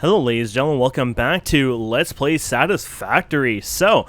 Hello ladies and gentlemen, welcome back to Let's Play Satisfactory. So,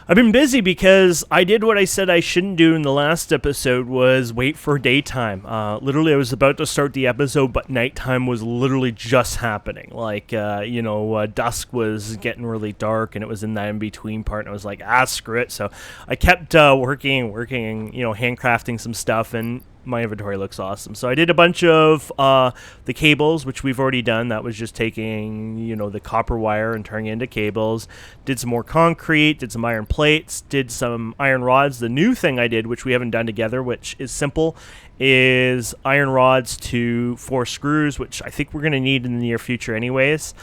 I've been busy because I did what I said I shouldn't do in the last episode, was wait for daytime. Literally I was about to start the episode, but nighttime was literally just happening. Like, dusk was getting really dark and it was in that in-between part, and I was like, screw it. So, I kept working, handcrafting some stuff, and my inventory looks awesome. So I did a bunch of the cables, which we've already done. That was just taking, the copper wire and turning it into cables. Did some more concrete, did some iron plates, did some iron rods. The new thing I did, which we haven't done together, which is simple, is iron rods to 4 screws, which I think we're going to need in the near future anyways.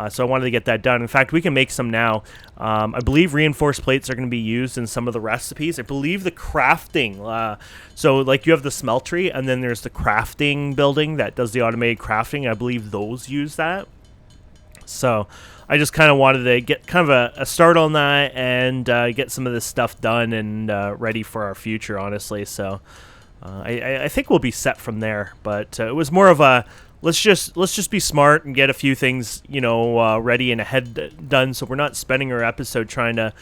So I wanted to get that done. In fact, we can make some now. I believe reinforced plates are going to be used in some of the recipes. I believe the crafting. So like you have the smeltery, and then there's the crafting building that does the automated crafting. I believe those use that. So I just kind of wanted to get kind of a start on that and get some of this stuff done and ready for our future, honestly. So I think we'll be set from there. But it was more of a let's just be smart and get a few things, ready and ahead done, so we're not spending our episode trying to,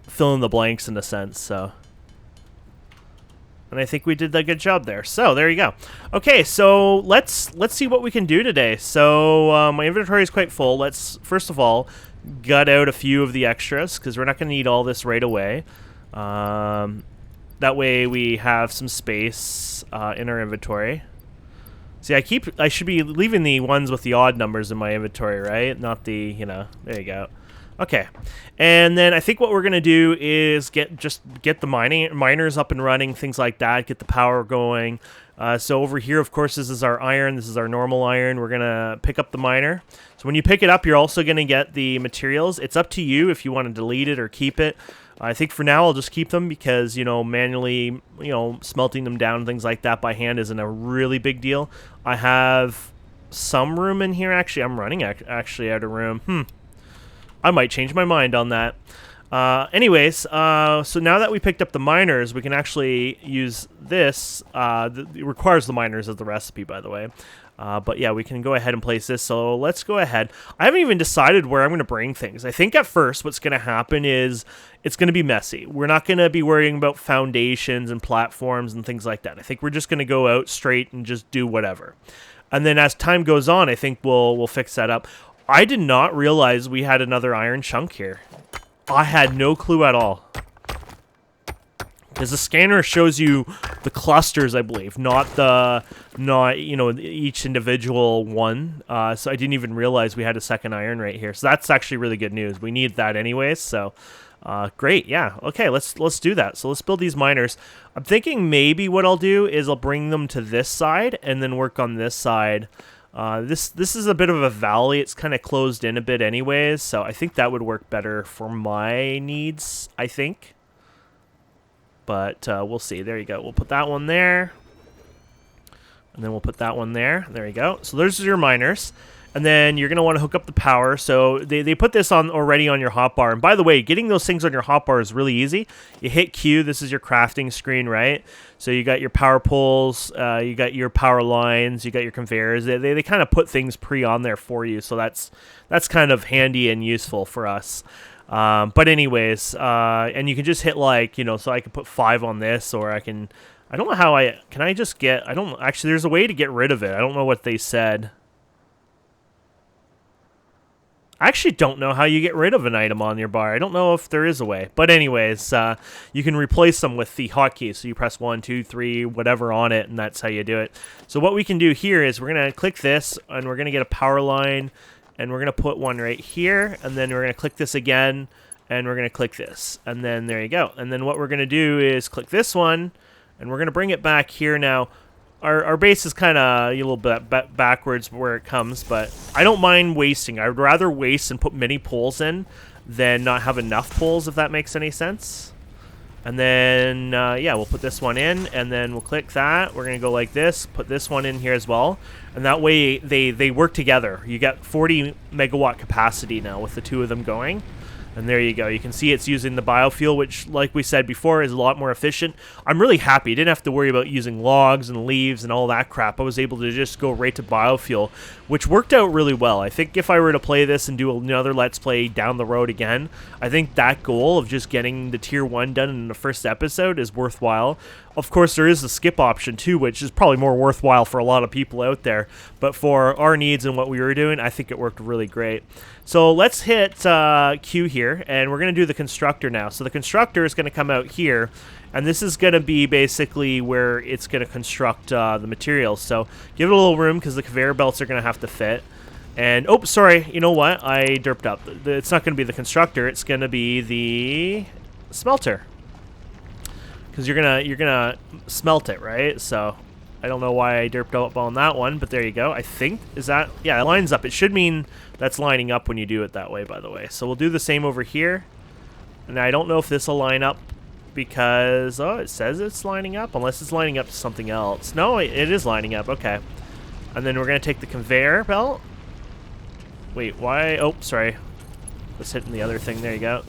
fill in the blanks in a sense. So, and I think we did a good job there. So there you go. Okay, so let's see what we can do today. So my inventory is quite full. Let's first of all gut out a few of the extras because we're not going to need all this right away. That way we have some space in our inventory. See, I should be leaving the ones with the odd numbers in my inventory, right? Not the, there you go. Okay. And then I think what we're going to do is get the miners up and running, things like that, get the power going. So over here, of course, this is our iron. This is our normal iron. We're going to pick up the miner. So when you pick it up, you're also going to get the materials. It's up to you if you want to delete it or keep it. I think for now I'll just keep them because, manually, smelting them down and things like that by hand isn't a really big deal. I have some room in here. Actually, I'm running actually out of room. I might change my mind on that. Anyways, so now that we picked up the miners, we can actually use this. It requires the miners as the recipe, by the way. But yeah, we can go ahead and place this. So let's go ahead. I haven't even decided where I'm going to bring things. I think at first what's going to happen is it's going to be messy. We're not going to be worrying about foundations and platforms and things like that. I think we're just going to go out straight and just do whatever. And then as time goes on, I think we'll fix that up. I did not realize we had another iron chunk here. I had no clue at all. Because the scanner shows you the clusters, I believe, not each individual one. So I didn't even realize we had a second iron right here. So that's actually really good news. We need that anyways. So great, yeah. Okay, let's do that. So let's build these miners. I'm thinking maybe what I'll do is I'll bring them to this side and then work on this side. This is a bit of a valley. It's kind of closed in a bit anyways. So I think that would work better for my needs, I think. But we'll see. There you go. We'll put that one there. And then we'll put that one there. There you go. So there's your miners. And then you're going to want to hook up the power. So they put this on already on your hotbar. And by the way, getting those things on your hotbar is really easy. You hit Q. This is your crafting screen, right? So you got your power poles. You got your power lines. You got your conveyors. They kind of put things on there for you. So that's kind of handy and useful for us. But anyways, and you can just hit so I can put 5 on this, or I don't know how there's a way to get rid of it. I don't know what they said. I actually don't know how you get rid of an item on your bar. I don't know if there is a way. But anyways, you can replace them with the hotkey. So you press 1, 2, 3, whatever on it, and that's how you do it. So what we can do here is we're going to click this, and we're going to get a power line. And we're going to put one right here, and then we're going to click this again, and we're going to click this. And then there you go. And then what we're going to do is click this one, and we're going to bring it back here. Now, our base is kind of a little bit backwards where it comes, but I don't mind wasting. I would rather waste and put many poles in than not have enough poles, if that makes any sense. And then, yeah, we'll put this one in, and then we'll click that. We're going to go like this, put this one in here as well. And that way, they work together. You got 40 megawatt capacity now with the two of them going. And there you go. You can see it's using the biofuel, which, like we said before, is a lot more efficient. I'm really happy. I didn't have to worry about using logs and leaves and all that crap. I was able to just go right to biofuel, which worked out really well. I think if I were to play this and do another Let's Play down the road again, I think that goal of just getting the Tier 1 done in the first episode is worthwhile. Of course, there is a skip option too, which is probably more worthwhile for a lot of people out there. But for our needs and what we were doing, I think it worked really great. So let's hit Q here, and we're going to do the constructor now. So the constructor is going to come out here, and this is going to be basically where it's going to construct the materials. So give it a little room because the conveyor belts are going to have to fit. And, oh, sorry, you know what? I derped up. It's not going to be the constructor. It's going to be the smelter. Because you're gonna smelt it, right? So I don't know why I derped up on that one, but there you go. I think, is that, yeah, it lines up. It should mean that's lining up when you do it that way, by the way. So we'll do the same over here. And I don't know if this will line up because, oh, it says it's lining up, unless it's lining up to something else. No, it is lining up, okay. And then we're gonna take the conveyor belt. Wait, why? Oh, sorry. Let's hit the other thing. There you go.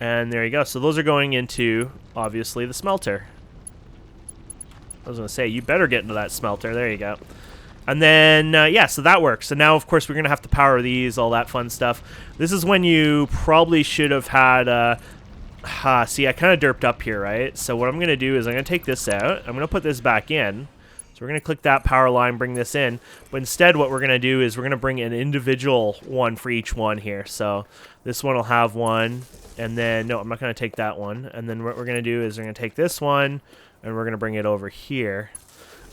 And there you go. So those are going into, obviously, the smelter. I was going to say, you better get into that smelter. There you go. And then, yeah, so that works. So now, of course, we're going to have to power these, all that fun stuff. This is when you probably should have had... see, I kind of derped up here, right? So what I'm going to do is I'm going to take this out. I'm going to put this back in. So we're going to click that power line, bring this in. But instead, what we're going to do is we're going to bring an individual one for each one here. So this one will have one. And then, no, I'm not going to take that one. And then what we're going to do is we're going to take this one, and we're going to bring it over here.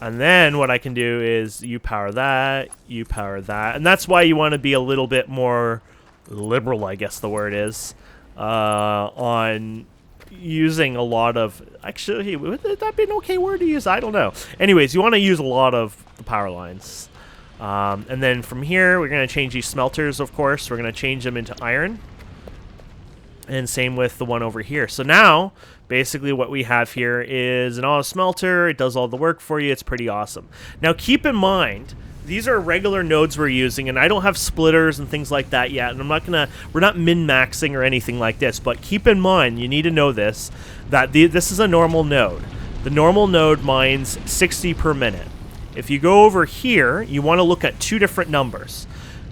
And then what I can do is you power that, you power that. And that's why you want to be a little bit more liberal, I guess the word is, on using a lot of... Actually, would that be an okay word to use? I don't know. Anyways, you want to use a lot of the power lines. And then from here, we're going to change these smelters, of course. We're going to change them into iron. And same with the one over here. So now, basically what we have here is an auto smelter. It does all the work for you. It's pretty awesome. Now keep in mind, these are regular nodes we're using, and I don't have splitters and things like that yet. And we're not min-maxing or anything like this. But keep in mind, you need to know this, that this is a normal node. The normal node mines 60 per minute. If you go over here, you want to look at two different numbers.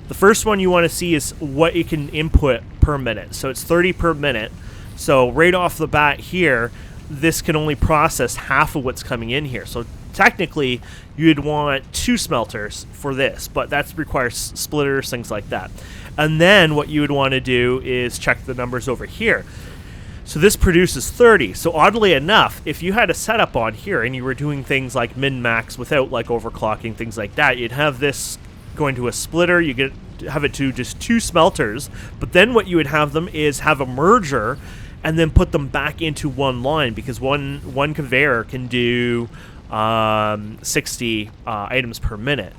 The first one you want to see is what it can input per minute. So it's 30 per minute. So right off the bat here, this can only process half of what's coming in here. So technically, you'd want 2 smelters for this, but that requires splitters, things like that. And then what you would want to do is check the numbers over here. So this produces 30. So oddly enough, if you had a setup on here and you were doing things like min-max without like overclocking, things like that, you'd have this going to a splitter, you have it to just 2 smelters, but then what you would have them is have a merger and then put them back into one line, because one conveyor can do 60 items per minute.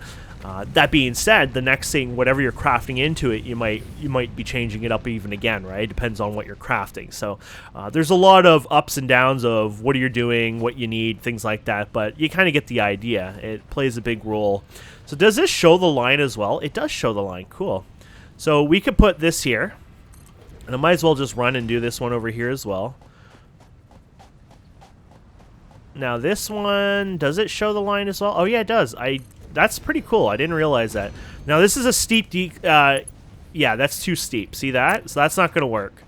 That being said, the next thing, whatever you're crafting into it, you might be changing it up even again, right? It depends on what you're crafting. So there's a lot of ups and downs of what you're doing, what you need, things like that, but you kind of get the idea. It plays a big role. So does this show the line as well? It does show the line. Cool. So we could put this here, and I might as well just run and do this one over here as well. Now this one, does it show the line as well? Oh yeah, it does. That's pretty cool. I didn't realize that. Now this is a steep yeah, that's too steep. See that? So that's not going to work.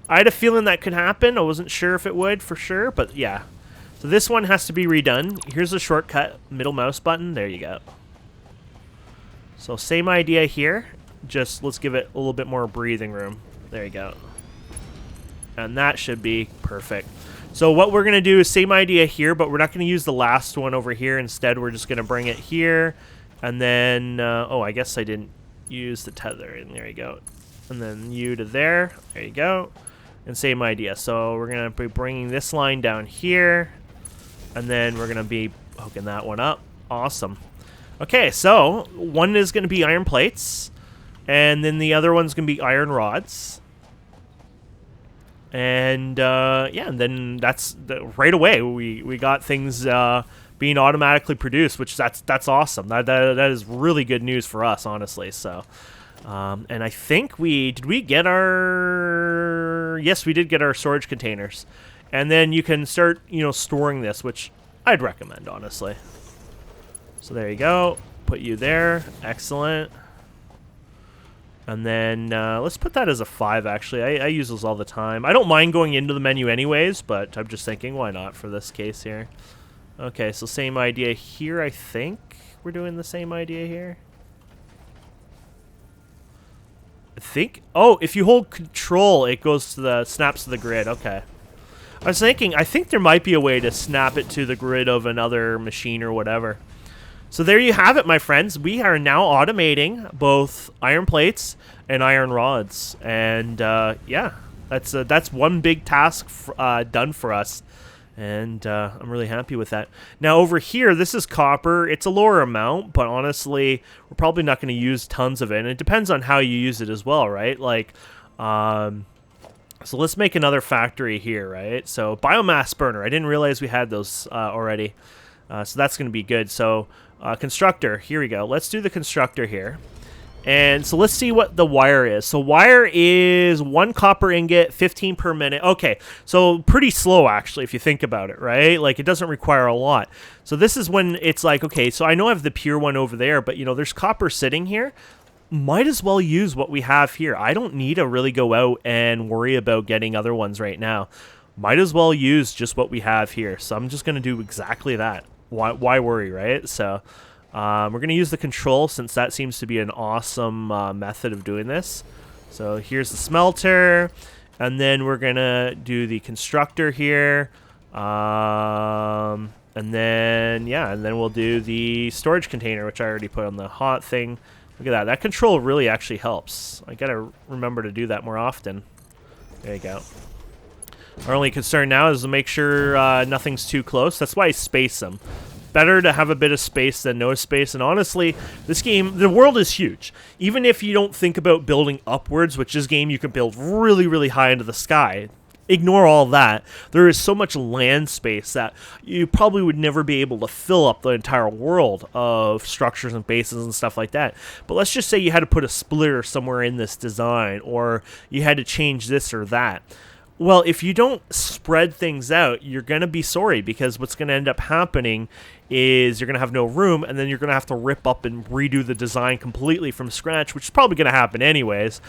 I had a feeling that could happen. I wasn't sure if it would for sure, but yeah. So this one has to be redone. Here's a shortcut, middle mouse button. There you go. So same idea here. Just let's give it a little bit more breathing room. There you go. And that should be perfect. So what we're going to do is same idea here, but we're not going to use the last one over here. Instead, we're just going to bring it here. And then, oh, I guess I didn't use the tether. And there you go. And then you to there. There you go. And same idea. So we're going to be bringing this line down here. And then we're going to be hooking that one up. Awesome. Okay, so one is going to be iron plates. And then the other one's going to be iron rods. And yeah, and then that's right away we got things being automatically produced, which that's awesome. That is really good news for us, honestly. So And I think did we get our... Yes, we did get our storage containers. And then you can start, storing this, which I'd recommend, honestly. So there you go. Put you there. Excellent. And then let's put that as a 5, actually. I use those all the time. I don't mind going into the menu anyways, but I'm just thinking, why not for this case here? Okay, so same idea here, I think. We're doing the same idea here. I think... Oh, if you hold control, it goes to the... snaps to the grid. Okay. I was thinking, I think there might be a way to snap it to the grid of another machine or whatever. So there you have it, my friends. We are now automating both iron plates and iron rods. And, yeah, that's one big task done for us. And I'm really happy with that. Now, over here, this is copper. It's a lower amount, but honestly, we're probably not going to use tons of it. And it depends on how you use it as well, right? Like, so let's make another factory here, right? So biomass burner. I didn't realize we had those already. So that's going to be good. So constructor, here we go. Let's do the constructor here. And so let's see what the wire is. So wire is 1 copper ingot, 15 per minute. Okay, so pretty slow, actually, if you think about it, right? Like, it doesn't require a lot. So this is when it's like, okay, so I know I have the pure one over there, but, there's copper sitting here. Might as well use what we have here. I don't need to really go out and worry about getting other ones right now. Might as well use just what we have here. So I'm just going to do exactly that. Why worry, right? So... we're going to use the control since that seems to be an awesome method of doing this. So here's the smelter, and then we're going to do the constructor here. And then, yeah, and then we'll do the storage container, which I already put on the hot thing. Look at that. That control really actually helps. I got to remember to do that more often. There you go. Our only concern now is to make sure nothing's too close. That's why I space them. Better to have a bit of space than no space, and honestly, this game, the world is huge. Even if you don't think about building upwards, which this game you can build really, really high into the sky, ignore all that. There is so much land space that you probably would never be able to fill up the entire world of structures and bases and stuff like that. But let's just say you had to put a splitter somewhere in this design, or you had to change this or that. Well, if you don't spread things out, you're going to be sorry, because what's going to end up happening is you're going to have no room, and then you're going to have to rip up and redo the design completely from scratch, which is probably going to happen anyways.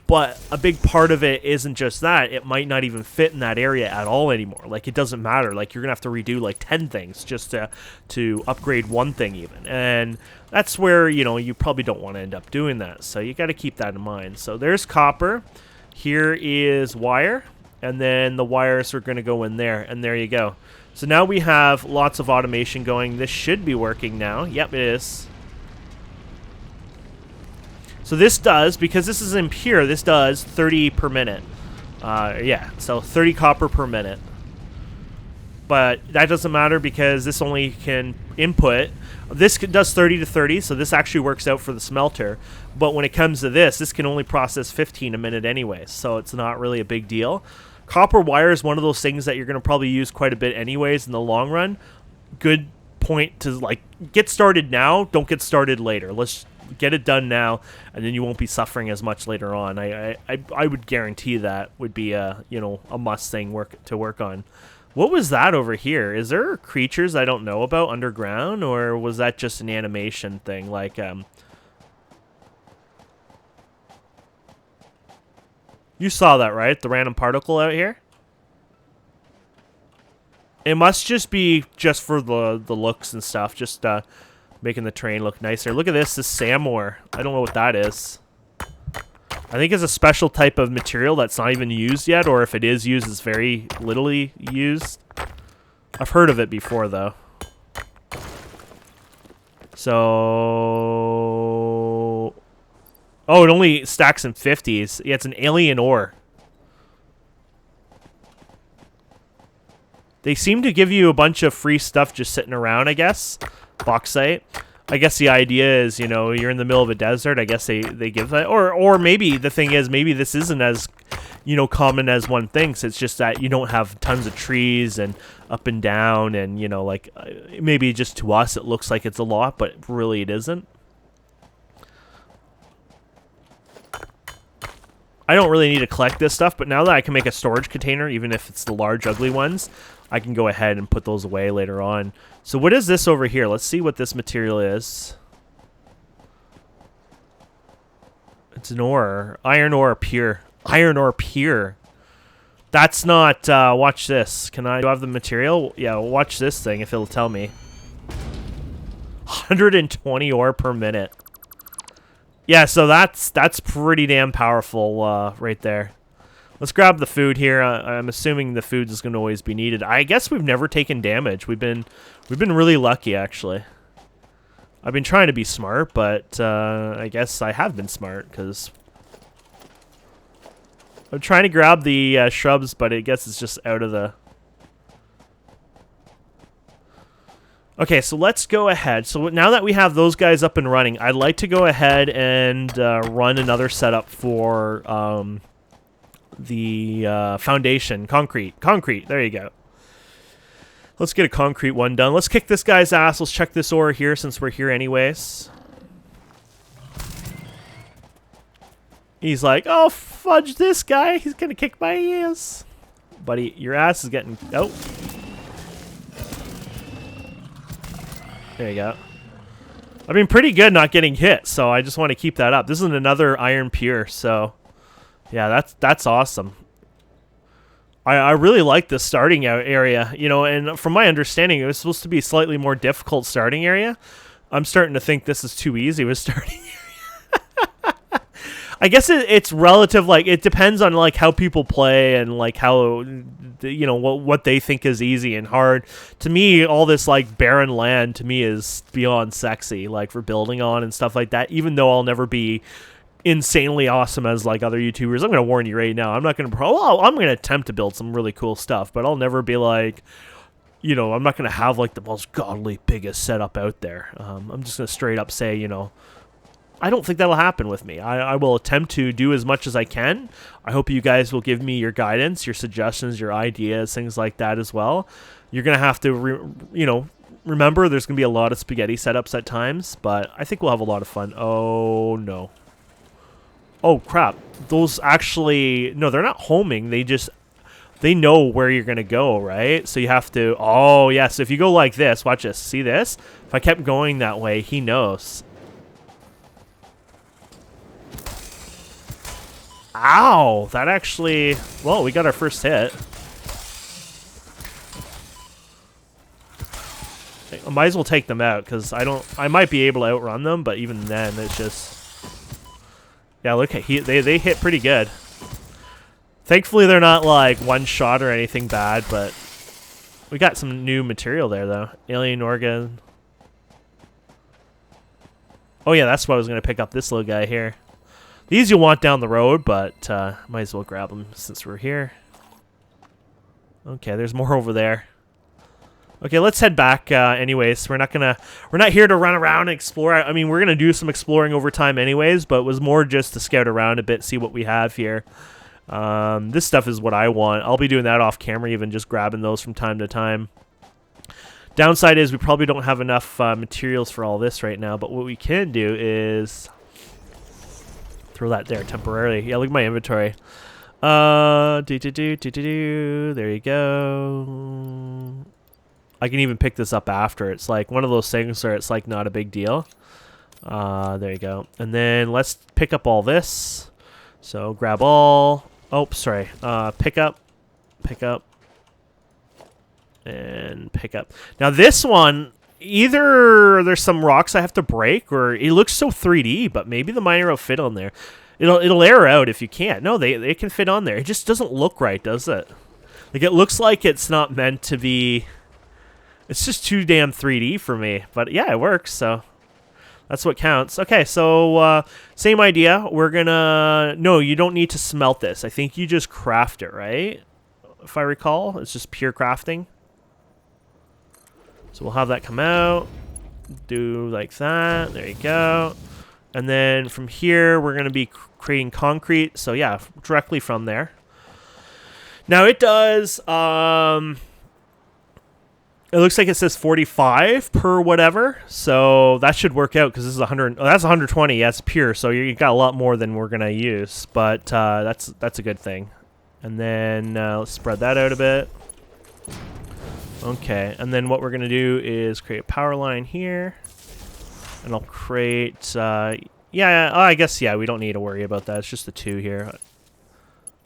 But a big part of it isn't just that. It might not even fit in that area at all anymore. Like, it doesn't matter. Like, you're going to have to redo like 10 things just to upgrade one thing even. And that's where, you probably don't want to end up doing that. So you got to keep that in mind. So there's copper. Here is wire. And then the wires are going to go in there, and there you go. So now we have lots of automation going. This should be working now. Yep, it is. So this does, because this is impure, this does 30 per minute. Yeah, so 30 copper per minute. But that doesn't matter because this only can input. This does 30 to 30, so this actually works out for the smelter. But when it comes to this can only process 15 a minute anyway, so it's not really a big deal. Copper wire is one of those things that you're going to probably use quite a bit anyways in the long run. Good point to, like, get started now, don't get started later. Let's get it done now, and then you won't be suffering as much later on. I would guarantee that would be a must thing to work on. What was that over here? Is there creatures I don't know about underground, or was that just an animation thing? Like, you saw that, right? The random particle out here? It must just be just for the looks and stuff, just making the terrain look nicer. Look at this Samor. I don't know what that is. I think it's a special type of material that's not even used yet, or if it is used, it's very littly used. I've heard of it before, though. So... Oh, it only stacks in 50s. Yeah, it's an alien ore. They seem to give you a bunch of free stuff just sitting around, I guess. Bauxite. I guess the idea is, you're in the middle of a desert. I guess they give that. Or maybe the thing is, maybe this isn't as, common as one thinks. It's just that you don't have tons of trees and up and down. And, like, maybe just to us it looks like it's a lot, but really it isn't. I don't really need to collect this stuff, but now that I can make a storage container, even if it's the large, ugly ones, I can go ahead and put those away later on. So what is this over here? Let's see what this material is. It's an ore. Iron ore pure. Iron ore pure. That's not, watch this. Do I have the material? Yeah, watch this thing if it'll tell me. 120 ore per minute. Yeah, so that's pretty damn powerful right there. Let's grab the food here. I'm assuming the food is going to always be needed. I guess we've never taken damage. We've been really lucky, actually. I've been trying to be smart, but I guess I have been smart because I'm trying to grab the shrubs, but I guess it's just out of the... Okay, so let's go ahead. So now that we have those guys up and running, I'd like to go ahead and run another setup for the foundation. Concrete. There you go. Let's get a concrete one done. Let's kick this guy's ass. Let's check this ore here since we're here anyways. He's like, oh, fudge this guy. He's going to kick my ass. Buddy, your ass is getting... Oh. There you go. I've been pretty good not getting hit, so I just want to keep that up. This is another iron pure, so... Yeah, that's awesome. I really like the starting out area, you know, and from my understanding, it was supposed to be a slightly more difficult starting area. I'm starting to think this is too easy with starting area. I guess it's relative, like, it depends on, like, how people play and, like, how, you know, what they think is easy and hard. To me, all this, like, barren land, to me, is beyond sexy, like, for building on and stuff like that, even though I'll never be insanely awesome as like other YouTubers. I'm going to warn you right now. I'm not going to I'm going to attempt to build some really cool stuff, but I'll never be like, you know, I'm not going to have like the most godly biggest setup out there. I'm just going to straight up say, you know, I don't think that'll happen with me. I will attempt to do as much as I can. I hope you guys will give me your guidance, your suggestions, your ideas, things like that as well. You're going to have to, you know, remember there's going to be a lot of spaghetti setups at times, but I think we'll have a lot of fun. Oh, no. Oh, crap. Those actually... No, they're not homing. They know where you're going to go, right? So you have to... Oh, yes. Yeah, so if you go like this, watch this. See this? If I kept going that way, he knows. Ow! That actually... Well, we got our first hit. I might as well take them out, because I might be able to outrun them, but even then, it's just... Yeah, look, they hit pretty good. Thankfully, they're not, like, one shot or anything bad, but we got some new material there, though. Alien organ. Oh, yeah, that's why I was going to pick up this little guy here. These you'll want down the road, but might as well grab them since we're here. Okay, there's more over there. Okay, let's head back anyways. We're not here to run around and explore. I mean, we're gonna do some exploring over time anyways, but it was more just to scout around a bit, see what we have here. This stuff is what I want. I'll be doing that off camera, even just grabbing those from time to time. Downside is we probably don't have enough materials for all this right now, but what we can do is throw that there temporarily. Yeah, look at my inventory. There you go. I can even pick this up after. It's like one of those things where it's like not a big deal. There you go. And then let's pick up all this. So grab all. Oh, sorry. Pick up, and pick up. Now this one, either there's some rocks I have to break, or it looks so 3D, but maybe the miner will fit on there. It'll air out if you can't. No, they can fit on there. It just doesn't look right, does it? Like, it looks like it's not meant to be... It's just too damn 3D for me. But yeah, it works, so that's what counts. Okay, so same idea. We're gonna... No, you don't need to smelt this. I think you just craft it, right? If I recall. It's just pure crafting. So we'll have that come out. Do like that. There you go. And then from here, we're going to be creating concrete. So yeah, directly from there. Now it does... It looks like it says 45 per whatever, so that should work out because this is 100. Oh, that's 120. That's pure, so you got a lot more than we're gonna use, but that's a good thing. And then let's spread that out a bit. Okay, and then what we're gonna do is create a power line here, and I'll create. Yeah, I guess we don't need to worry about that. It's just the 2 here. I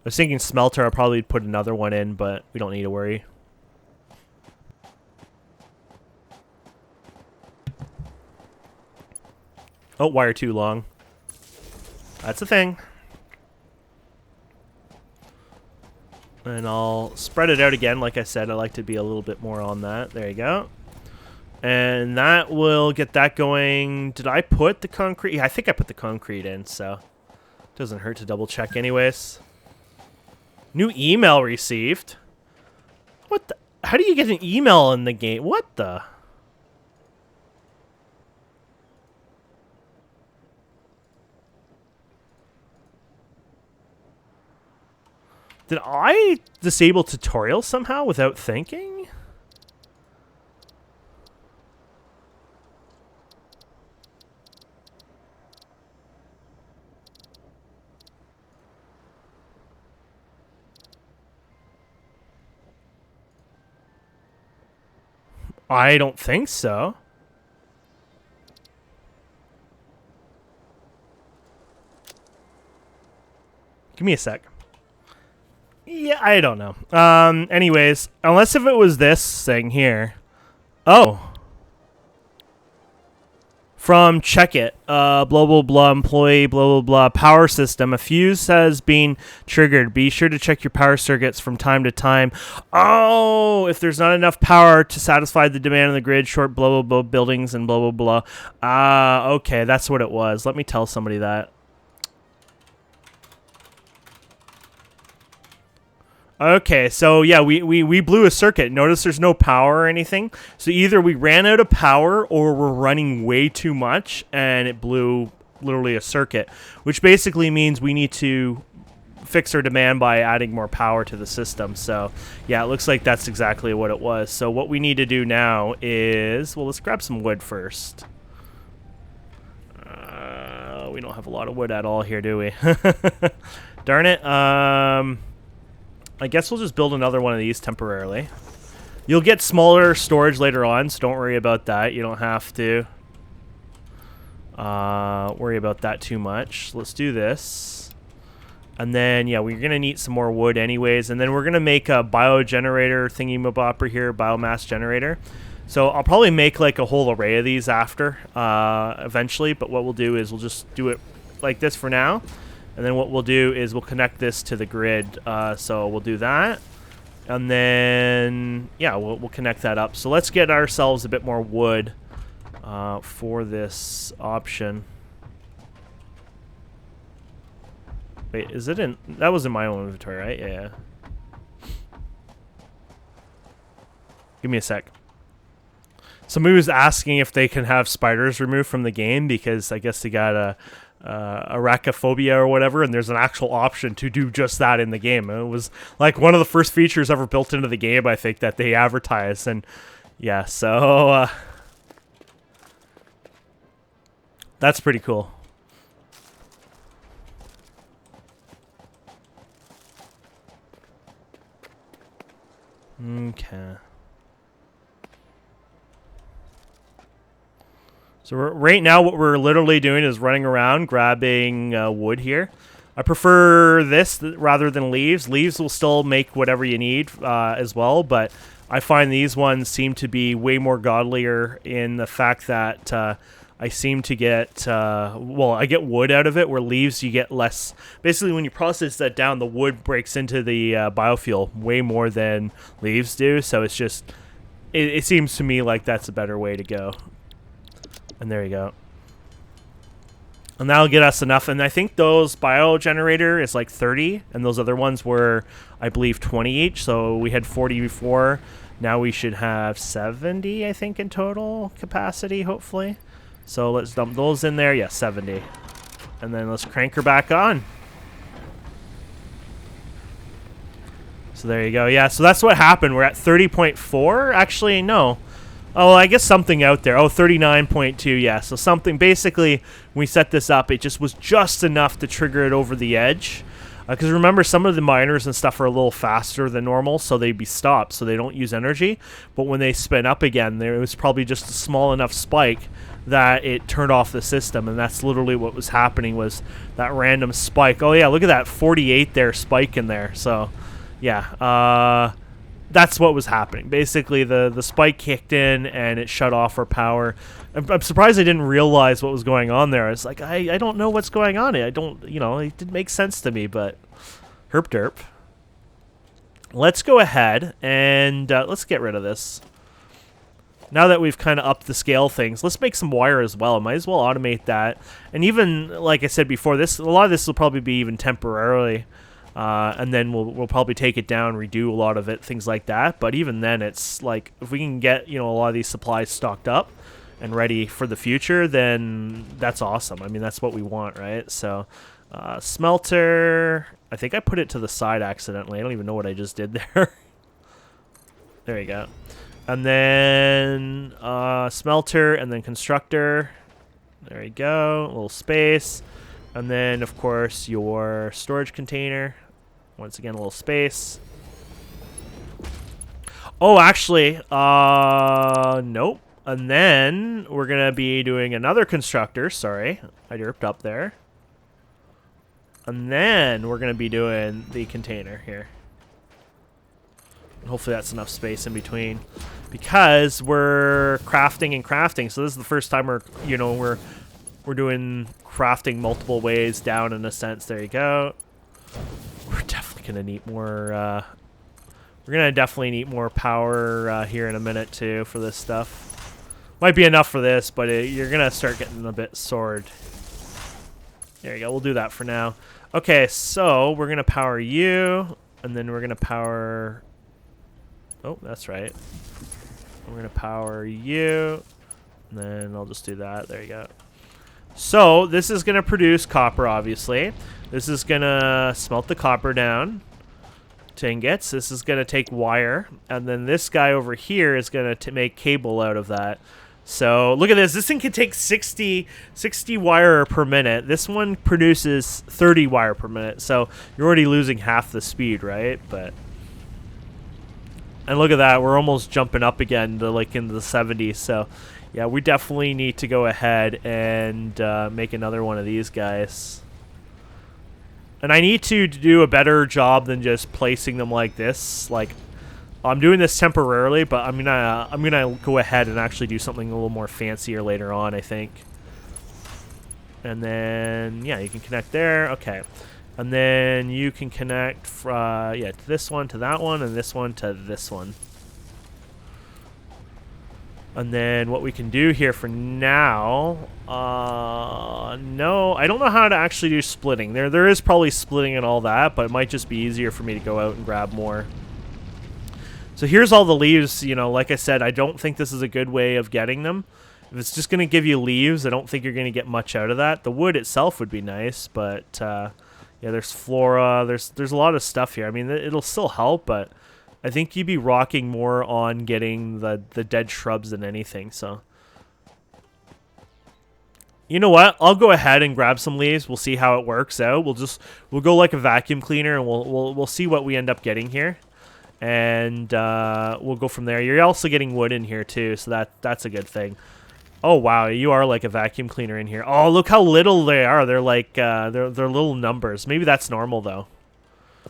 was thinking smelter. I'll probably put another one in, but we don't need to worry. Oh, wire too long. That's a thing. And I'll spread it out again. Like I said, I like to be a little bit more on that. There you go. And that will get that going. Did I put the concrete? Yeah, I think I put the concrete in, so it doesn't hurt to double check anyways. New email received. What the? How do you get an email in the game? What the? Did I disable tutorials somehow without thinking? I don't think so. Give me a sec. Yeah, I don't know. Anyways, unless if it was this thing here. Oh. From check it. Blah, blah, blah, employee, blah, blah, blah, power system. A fuse has been triggered. Be sure to check your power circuits from time to time. Oh, if there's not enough power to satisfy the demand on the grid, short blah, blah, blah, buildings and blah, blah, blah. Okay, that's what it was. Let me tell somebody that. Okay, so yeah, we blew a circuit. Notice there's no power or anything. So either we ran out of power or we're running way too much and it blew literally a circuit, which basically means we need to fix our demand by adding more power to the system. So yeah, it looks like that's exactly what it was. So what we need to do now is, well, let's grab some wood first. We don't have a lot of wood at all here, do we? Darn it. I guess we'll just build another one of these temporarily. You'll get smaller storage later on, so don't worry about that. You don't have to worry about that too much. Let's do this. And then, yeah, we're going to need some more wood anyways. And then we're going to make a biogenerator thingy-mabopper here, biomass generator. So I'll probably make like a whole array of these after, eventually. But what we'll do is we'll just do it like this for now. And then what we'll do is we'll connect this to the grid. So we'll do that. And then, yeah, we'll connect that up. So let's get ourselves a bit more wood for this option. Wait, is it in... That was in my own inventory, right? Yeah. Give me a sec. Somebody was asking if they can have spiders removed from the game because I guess they got a arachnophobia or whatever, and there's an actual option to do just that in the game. And it was like one of the first features ever built into the game, I think, that they advertised. And yeah, so that's pretty cool. Okay. So right now what we're literally doing is running around grabbing wood here. I prefer this rather than leaves. Leaves will still make whatever you need as well, but I find these ones seem to be way more godlier in the fact that I seem to get, well, I get wood out of it, where leaves you get less. Basically, when you process that down, the wood breaks into the biofuel way more than leaves do, so it's just, it seems to me like that's a better way to go. And there you go. And that'll get us enough. And I think those biogenerator is like 30. And those other ones were, I believe, 20 each. So we had 40 before. Now we should have 70, I think, in total capacity, hopefully. So let's dump those in there. Yeah, 70. And then let's crank her back on. So there you go. Yeah, so that's what happened. We're at 30.4. Actually, no. Oh, well, I guess something out there. Oh, 39.2. Yeah, so something. Basically, when we set this up, it just was just enough to trigger it over the edge. Because remember, some of the miners and stuff are a little faster than normal, so they'd be stopped, so they don't use energy. But when they spin up again, there was probably just a small enough spike that it turned off the system, and that's literally what was happening, was that random spike. Oh, yeah, look at that 48 there spike in there. So, yeah, that's what was happening. Basically, the spike kicked in, and it shut off our power. I'm surprised I didn't realize what was going on there. It's like, I don't know what's going on. I don't, it didn't make sense to me, but herp derp. Let's go ahead and let's get rid of this. Now that we've kind of upped the scale things, let's make some wire as well. Might as well automate that. And even, like I said before, a lot of this will probably be even temporarily. And then we'll probably take it down, redo a lot of it, things like that. But even then, it's like, if we can get, a lot of these supplies stocked up and ready for the future, then that's awesome. I mean, that's what we want, right? So, smelter, I think I put it to the side accidentally. I don't even know what I just did there. There you go. And then smelter, and then constructor. There you go, a little space. And then, of course, your storage container. Once again, a little space. Oh, actually, nope. And then we're going to be doing another constructor. Sorry, I derped up there. And then we're going to be doing the container here. And hopefully that's enough space in between. Because we're crafting and crafting. So this is the first time we're doing crafting multiple ways down, in a sense. There you go. We're definitely going to need more... we're going to definitely need more power here in a minute, too, for this stuff. Might be enough for this, but you're going to start getting a bit soared. There you go. We'll do that for now. Okay, so we're going to power you, and then we're going to power... Oh, that's right. We're going to power you, and then I'll just do that. There you go. So this is going to produce copper, obviously. This is going to smelt the copper down to ingots. This is going to take wire, and then this guy over here is going to make cable out of that. So look at this. This thing can take 60 wire per minute. This one produces 30 wire per minute. So you're already losing half the speed, right? And look at that. We're almost jumping up again to like into the 70s. So yeah, we definitely need to go ahead and make another one of these guys. And I need to do a better job than just placing them like this. Like, I'm doing this temporarily, but I'm gonna go ahead and actually do something a little more fancier later on, I think. And then yeah, you can connect there. Okay, and then you can connect to this one to that one, and this one to this one. And then what we can do here for now, no, I don't know how to actually do splitting. There is probably splitting and all that, but it might just be easier for me to go out and grab more. So here's all the leaves. Like I said, I don't think this is a good way of getting them. If it's just going to give you leaves, I don't think you're going to get much out of that. The wood itself would be nice, but yeah, there's flora. There's a lot of stuff here. I mean, it'll still help, but I think you'd be rocking more on getting the dead shrubs than anything. So you know what? I'll go ahead and grab some leaves. We'll see how it works out. We'll go like a vacuum cleaner, and we'll see what we end up getting here. And we'll go from there. You're also getting wood in here too, so that's a good thing. Oh wow, you are like a vacuum cleaner in here. Oh, look how little they are. They're like they're little numbers. Maybe that's normal though.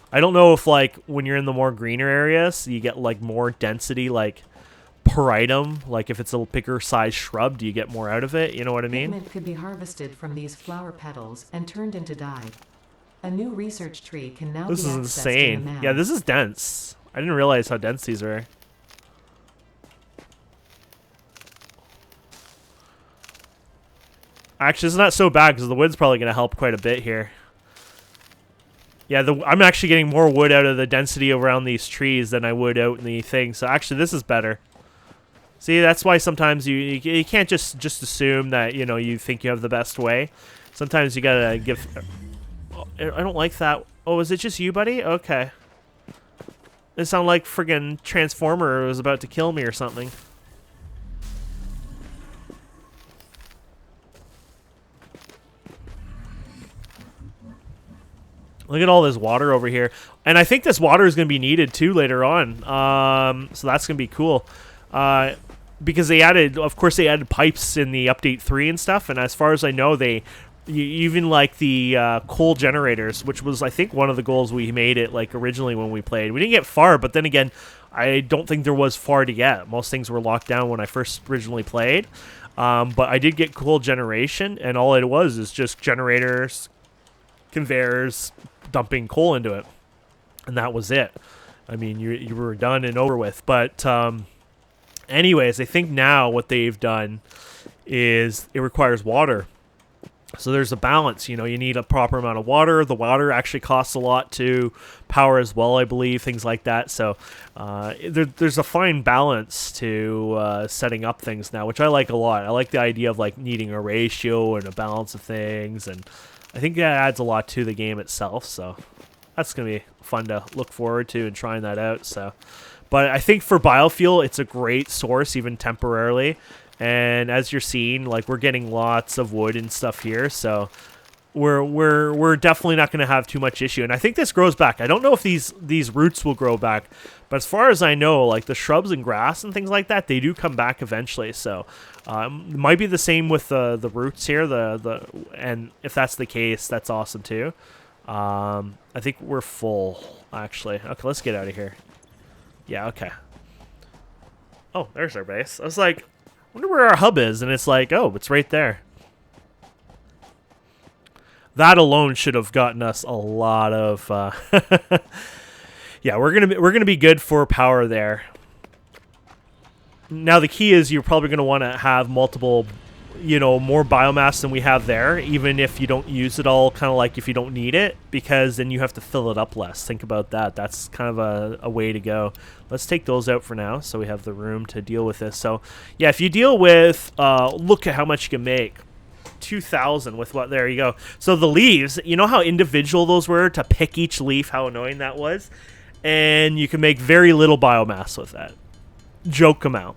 I don't know if like when you're in the more greener areas, you get like more density like per item. Like if it's a bigger size shrub, do you get more out of it? You know what I mean? Pigment could be harvested from these flower petals and turned into dye. A new research tree can now be accessed in the map. This is insane. Yeah, this is dense. I didn't realize how dense these were. Actually, it's not so bad because the wood's probably going to help quite a bit here. Yeah, I'm actually getting more wood out of the density around these trees than I would out in the thing. So actually, this is better. See, that's why sometimes you can't just assume that, you think you have the best way. Sometimes you got to give... Oh, I don't like that. Oh, is it just you, buddy? Okay. It sounded like friggin' Transformer was about to kill me or something. Look at all this water over here. And I think this water is going to be needed too later on. So that's going to be cool. Because they added, of course, they added pipes in the update 3 and stuff. And as far as I know, they even like the coal generators, which was, I think, one of the goals we made it like originally when we played. We didn't get far, but then again, I don't think there was far to get. Most things were locked down when I first originally played. But I did get coal generation, and all it was is just generators, conveyors, dumping coal into it, and that was it. I mean, you were done and over with. But anyways, I think now what they've done is it requires water. So there's a balance. You know, you need a proper amount of water. The water actually costs a lot to power as well, I believe, things like that. So there's a fine balance to setting up things now, which I like a lot. I like the idea of like needing a ratio and a balance of things, and I think that adds a lot to the game itself. So that's going to be fun to look forward to and trying that out. So, but I think for biofuel, it's a great source, even temporarily. And as you're seeing, like, we're getting lots of wood and stuff here, so we're definitely not going to have too much issue. And I think this grows back. I don't know if these roots will grow back, but as far as I know, like the shrubs and grass and things like that, they do come back eventually. So it might be the same with the roots here. And if that's the case, that's awesome too. I think we're full actually. Okay, let's get out of here. Yeah. Okay. Oh, there's our base. I was like, wonder where our hub is, and it's like, oh, it's right there. That alone should have gotten us a lot of yeah, we're gonna be good for power there. Now the key is you're probably gonna want to have multiple, you know, more biomass than we have there, even if you don't use it all, kind of like if you don't need it, because then you have to fill it up less. Think about that. That's kind of a way to go. Let's take those out for now so we have the room to deal with this. So yeah, if you deal with look at how much you can make. 2,000 with what? There you go. So the leaves, you know how individual those were to pick each leaf, how annoying that was, and you can make very little biomass with that joke amount.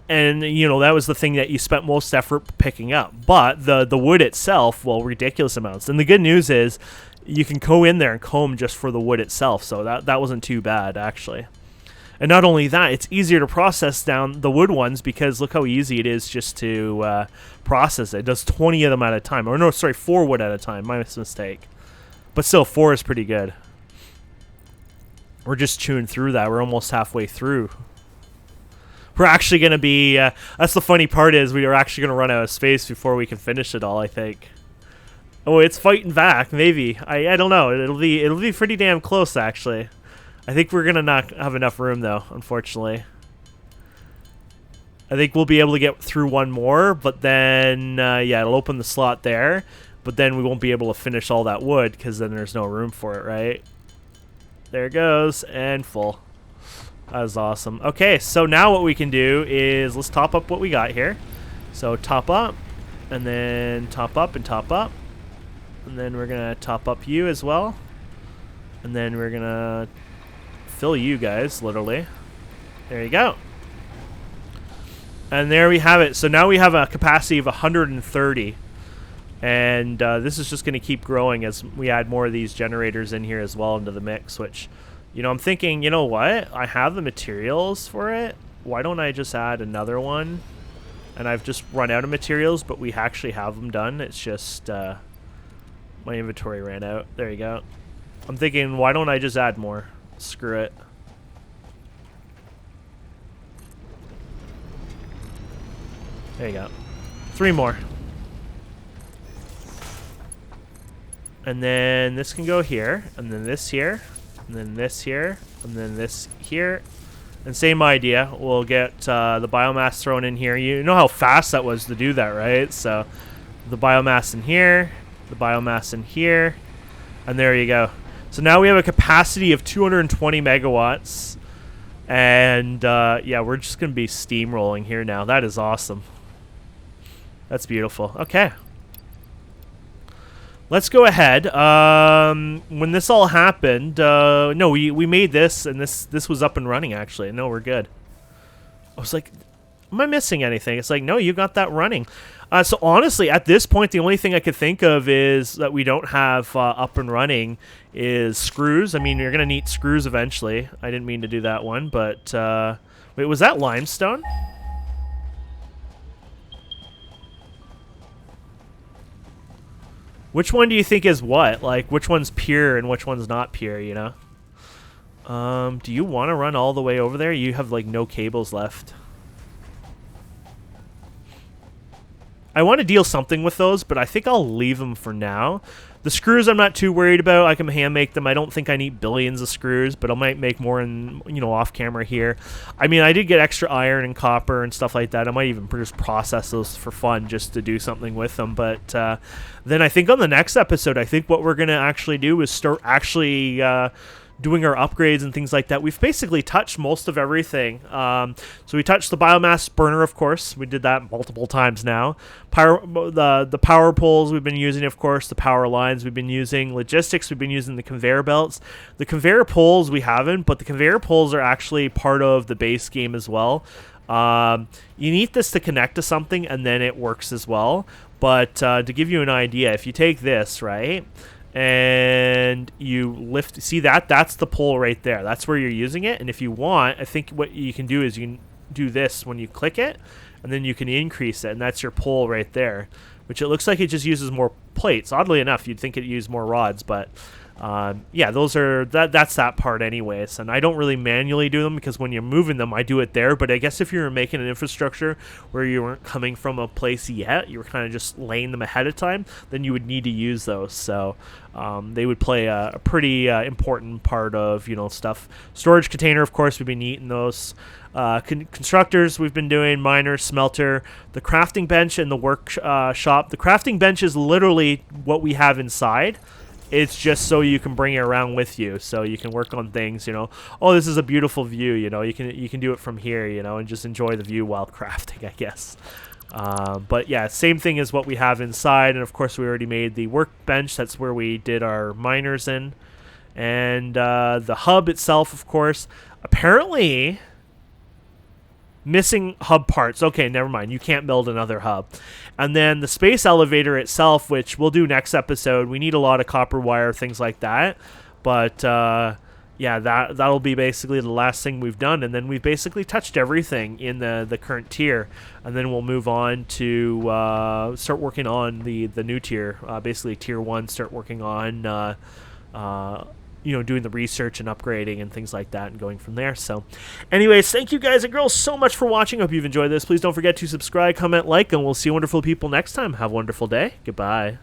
And, you know, that was the thing that you spent most effort picking up. But the wood itself, well, ridiculous amounts. And the good news is you can go in there and comb just for the wood itself. So that wasn't too bad, actually. And not only that, it's easier to process down the wood ones because look how easy it is just to process it. It does 20 of them at a time. Or no, sorry, 4 wood at a time. My mistake. But still, 4 is pretty good. We're just chewing through that. We're almost halfway through. We're actually going to be, that's the funny part is we are actually going to run out of space before we can finish it all, I think. Oh, it's fighting back, maybe. I don't know. It'll be pretty damn close, actually. I think we're going to not have enough room, though, unfortunately. I think we'll be able to get through one more, but then, yeah, it'll open the slot there. But then we won't be able to finish all that wood because then there's no room for it, right? There it goes, and full. That was awesome. Okay, so now what we can do is let's top up what we got here. So top up, and then top up and top up. And then we're going to top up you as well. And then we're going to fill you guys, literally. There you go. And there we have it. So now we have a capacity of 130. And this is just going to keep growing as we add more of these generators in here as well into the mix, which... You know, I'm thinking, you know what? I have the materials for it. Why don't I just add another one? And I've just run out of materials, but we actually have them done. It's just my inventory ran out. There you go. I'm thinking, why don't I just add more? Screw it. There you go. 3 more. And then this can go here, and then this here. And then this here, and then this here. And same idea. We'll get the biomass thrown in here. You know how fast that was to do that, right? So the biomass in here, the biomass in here, and there you go. So now we have a capacity of 220 megawatts. And yeah, we're just going to be steamrolling here now. That is awesome. That's beautiful. Okay. let's go ahead. When this all happened, no, we made this, and this was up and running, actually. No, we're good. I was like, am I missing anything? It's like, no, you got that running. So honestly, at this point, the only thing I could think of is that we don't have up and running is screws. I mean, you're going to need screws eventually. I didn't mean to do that one, but... wait, was that limestone? Which one do you think is what? Like, which one's pure and which one's not pure, you know? Do you want to run all the way over there? You have, like, no cables left. I want to deal something with those, but I think I'll leave them for now. The screws I'm not too worried about. I can hand make them. I don't think I need billions of screws, but I might make more in, you know, off camera here. I mean, I did get extra iron and copper and stuff like that. I might even just process those for fun just to do something with them. But then I think on the next episode, I think what we're going to actually do is start actually... doing our upgrades and things like that. We've basically touched most of everything. So we touched the biomass burner, of course. We did that multiple times now. The power poles we've been using, of course. The power lines we've been using. Logistics, we've been using the conveyor belts. The conveyor poles we haven't, but the conveyor poles are actually part of the base game as well. You need this to connect to something, and then it works as well. But to give you an idea, if you take this, right... and you lift, see that's the pole right there. That's where you're using it. And if you want, I think what you can do is you can do this when you click it, and then you can increase it, and that's your pole right there, which it looks like it just uses more plates. Oddly enough, you'd think it used more rods, but yeah, those are that's that part anyways. And I don't really manually do them because when you're moving them, I do it there. But I guess if you were making an infrastructure where you weren't coming from a place yet, you were kind of just laying them ahead of time, then you would need to use those. So they would play a pretty important part of, you know, stuff. Storage container, of course, we've been eating those. Constructors we've been doing, miner, smelter, the crafting bench, and the workshop. The crafting bench is literally what we have inside. It's just so you can bring it around with you, so you can work on things, you know. Oh, this is a beautiful view, you know. You can do it from here, you know, and just enjoy the view while crafting, I guess. But yeah, same thing as what we have inside, and of course we already made the workbench. That's where we did our miners in, and the hub itself, of course. Apparently, missing hub parts. Okay, never mind. You can't build another hub. And then the space elevator itself, which we'll do next episode. We need a lot of copper wire, things like that. But yeah, that'll be basically the last thing we've done. And then we've basically touched everything in the current tier. And then we'll move on to start working on the new tier. Basically, tier 1, start working on... you know, doing the research and upgrading and things like that and going from there. So anyways, thank you guys and girls so much for watching. Hope you've enjoyed this. Please don't forget to subscribe, comment, like, and we'll see wonderful people next time. Have a wonderful day. Goodbye.